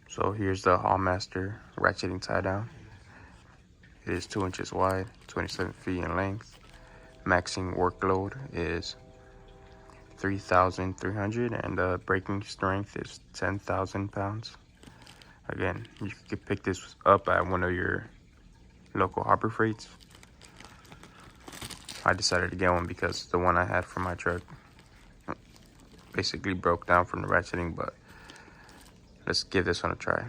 So here's the Hallmaster Ratcheting Tie Down. It is 2 inches wide, 27 feet in length. Maxing workload is 3,300 and the breaking strength is 10,000 pounds. Again, you could pick this up at one of your local Harbor Freights. I decided to get one because the one I had for my truck basically broke down from the ratcheting, but let's give this one a try.